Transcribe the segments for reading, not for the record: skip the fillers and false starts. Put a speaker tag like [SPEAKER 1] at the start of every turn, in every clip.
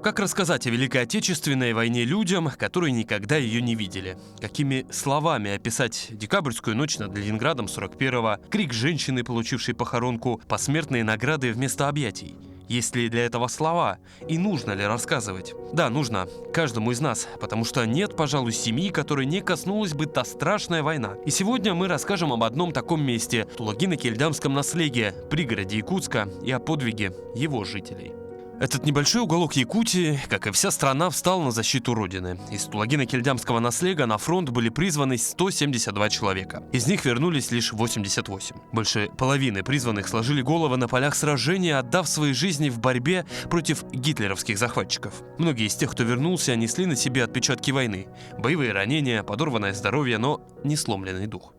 [SPEAKER 1] Как рассказать о Великой Отечественной войне людям, которые никогда ее не видели? Какими словами описать декабрьскую ночь над Ленинградом 41-го, крик женщины, получившей похоронку, посмертные награды вместо объятий? Есть ли для этого слова? И нужно ли рассказывать? Да, нужно. Каждому из нас. Потому что нет, пожалуй, семьи, которой не коснулась бы та страшная война. И сегодня мы расскажем об одном таком месте – Тулагино-Кельдамском наследии, пригороде Якутска, и о подвиге его жителей. Этот небольшой уголок Якутии, как и вся страна, встал на защиту Родины. Из Тулагино-Кельдамского наследия на фронт были призваны 172 человека. Из них вернулись лишь 88. Больше половины призванных сложили головы на полях сражения, отдав свои жизни в борьбе против гитлеровских захватчиков. Многие из тех, кто вернулся, несли на себе отпечатки войны. Боевые ранения, подорванное здоровье, но не сломленный дух.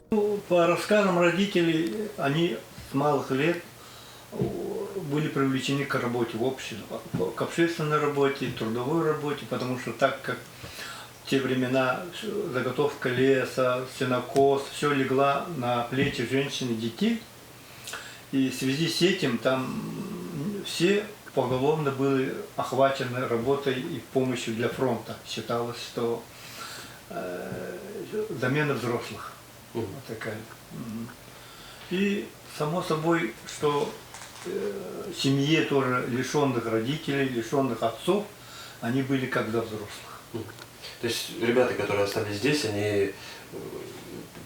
[SPEAKER 2] По рассказам родителей, они с малых лет были привлечены к работе в обществе, к общественной работе, трудовой работе, потому что так как в те времена заготовка леса, сенокос, все легла на плечи женщин и детей, и в связи с этим там все поголовно были охвачены работой и помощью для фронта. Считалось, что замена взрослых. Вот такая. И само собой, что семье тоже лишенных родителей, лишенных отцов, они были как за взрослых.
[SPEAKER 3] То есть ребята, которые остались здесь, они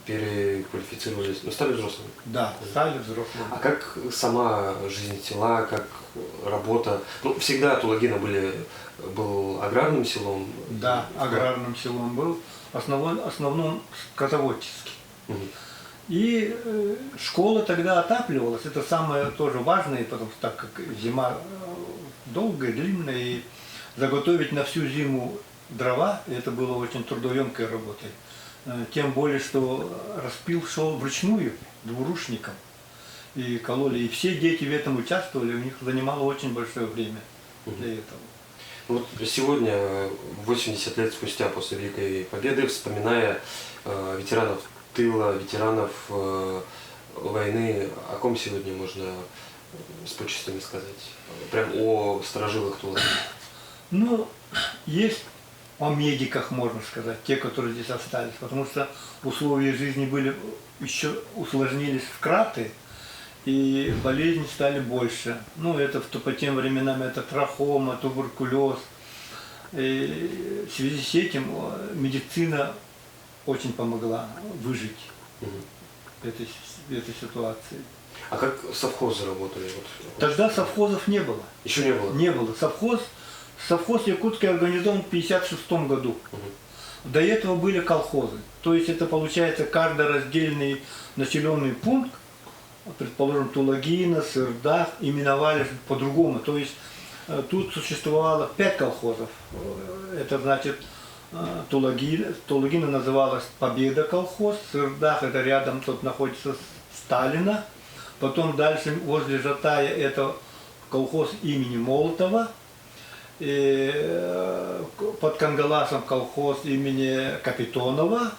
[SPEAKER 3] переквалифицировались, стали взрослыми?
[SPEAKER 2] Да, стали взрослыми.
[SPEAKER 3] А как сама жизнь села, как работа? Всегда Тулагино был аграрным селом?
[SPEAKER 2] Да, аграрным селом был, в основном скотоводческий. И школа тогда отапливалась, это самое тоже важное, потому что так как зима долгая, длинная, и заготовить на всю зиму дрова, это было очень трудоемкой работой. Тем более, что распил шел вручную, двурушником, и кололи. И все дети в этом участвовали, у них занимало очень большое время для этого.
[SPEAKER 3] Вот сегодня, 80 лет спустя после Великой Победы, вспоминая ветеранов тыла, ветеранов войны, о ком сегодня можно с почестями сказать? Прям о сторожилах Тулагина.
[SPEAKER 2] Есть о медиках, можно сказать, те, которые здесь остались, потому что условия жизни были еще усложнились вкратце, и болезни стали больше. Это по тем временам это трахома, туберкулез. И в связи с этим медицина очень помогла выжить в этой ситуации.
[SPEAKER 3] А как совхозы работали?
[SPEAKER 2] Тогда совхозов не было.
[SPEAKER 3] Еще не было?
[SPEAKER 2] Не было. Совхоз якутский организован в 1956 году. До этого были колхозы. То есть это получается каждый раздельный населенный пункт, предположим, Тулагино, Сырдах, именовались по-другому. То есть тут существовало 5 колхозов. Это значит, Тулагино называлась Победа колхоз, Сырдах это рядом, тут находится Сталина, потом дальше возле Жатая это колхоз имени Молотова, и под Кангаласом колхоз имени Капитонова,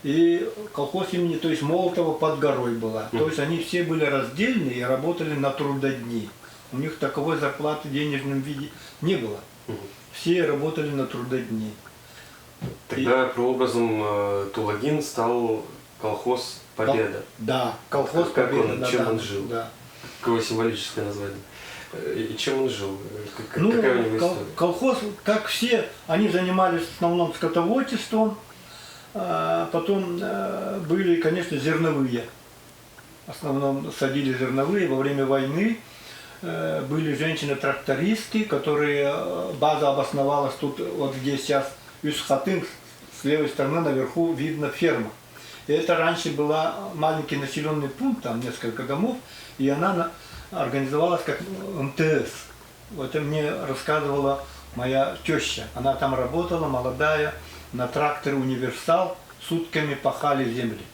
[SPEAKER 2] и колхоз имени, то есть Молотова под горой была. То есть они все были раздельные и работали на трудодни. У них таковой зарплаты в денежном виде не было. Все работали на трудодни.
[SPEAKER 3] Тогда прообразом Тулагин стал колхоз Победа.
[SPEAKER 2] Да, колхоз Победа.
[SPEAKER 3] Чем он жил?
[SPEAKER 2] Да.
[SPEAKER 3] Какое символическое название? И чем он жил? Какая у него история?
[SPEAKER 2] Колхоз, как все, они занимались в основном скотоводчеством, потом были, конечно, зерновые. В основном садили зерновые во время войны. Были женщины-трактористки, которые, база обосновалась тут, вот где сейчас Юсхатын, с левой стороны наверху видно ферма. И это раньше была маленький населенный пункт, там несколько домов, и она организовалась как МТС. Вот это мне рассказывала моя теща. Она там работала, молодая, на тракторе «Универсал», сутками пахали земли.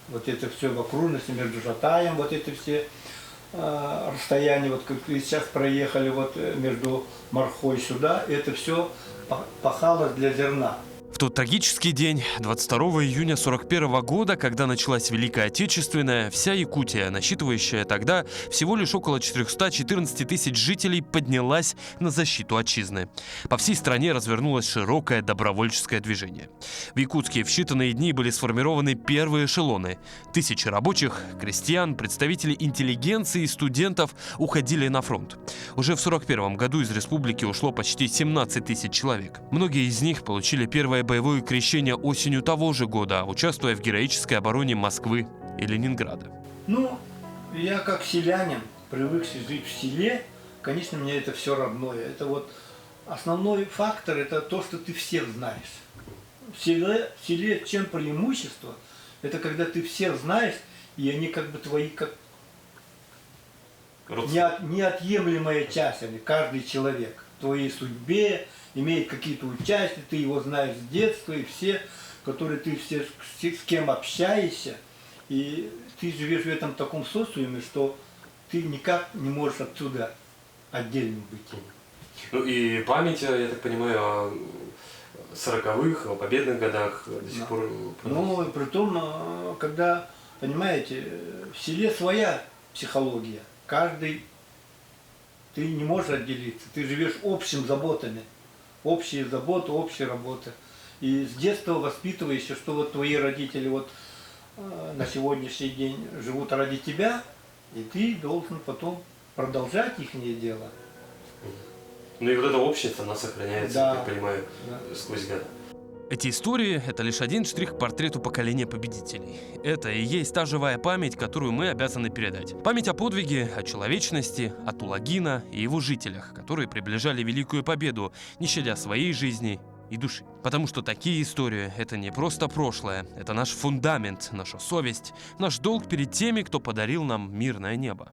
[SPEAKER 2] Вот это все в окружности между Жатаем, вот это все расстояние, вот как вы сейчас проехали вот между Мархой сюда, это все пахалось для зерна.
[SPEAKER 1] В тот трагический день, 22 июня 1941 года, когда началась Великая Отечественная, вся Якутия, насчитывающая тогда всего лишь около 414 тысяч жителей, поднялась на защиту отчизны. По всей стране развернулось широкое добровольческое движение. В Якутске в считанные дни были сформированы первые эшелоны. Тысячи рабочих, крестьян, представителей интеллигенции и студентов уходили на фронт. Уже в 1941 году из республики ушло почти 17 тысяч человек. Многие из них получили первое боевое крещение осенью того же года, участвуя в героической обороне Москвы и Ленинграда.
[SPEAKER 2] Ну, я как селянин, привыкший жить в селе, конечно, мне это все родное. Это вот основной фактор, это то, что ты всех знаешь. В селе чем преимущество? Это когда ты всех знаешь, и они как бы твои, как неотъемлемая часть, они, каждый человек в твоей судьбе имеет какие-то участия, ты его знаешь с детства, и все, которые ты все, с кем общаешься, и ты живешь в этом таком социуме, что ты никак не можешь отсюда отдельным быть.
[SPEAKER 3] Ну и память, я так понимаю, о 40-х, о победных годах до сих пор.
[SPEAKER 2] Ну, при том, когда, понимаете, в селе своя психология. Каждый, ты не можешь отделиться, ты живешь общими заботами. Общие заботы, общая работа. И с детства воспитываешься, что вот твои родители вот на сегодняшний день живут ради тебя, и ты должен потом продолжать их дело.
[SPEAKER 3] Ну и вот эта общность, она сохраняется,
[SPEAKER 2] Да.
[SPEAKER 3] я понимаю, сквозь годы.
[SPEAKER 1] Эти истории – это лишь один штрих к портрету поколения победителей. Это и есть та живая память, которую мы обязаны передать. Память о подвиге, о человечности, о Тулагина и его жителях, которые приближали великую победу, не щадя своей жизни и души. Потому что такие истории – это не просто прошлое, это наш фундамент, наша совесть, наш долг перед теми, кто подарил нам мирное небо.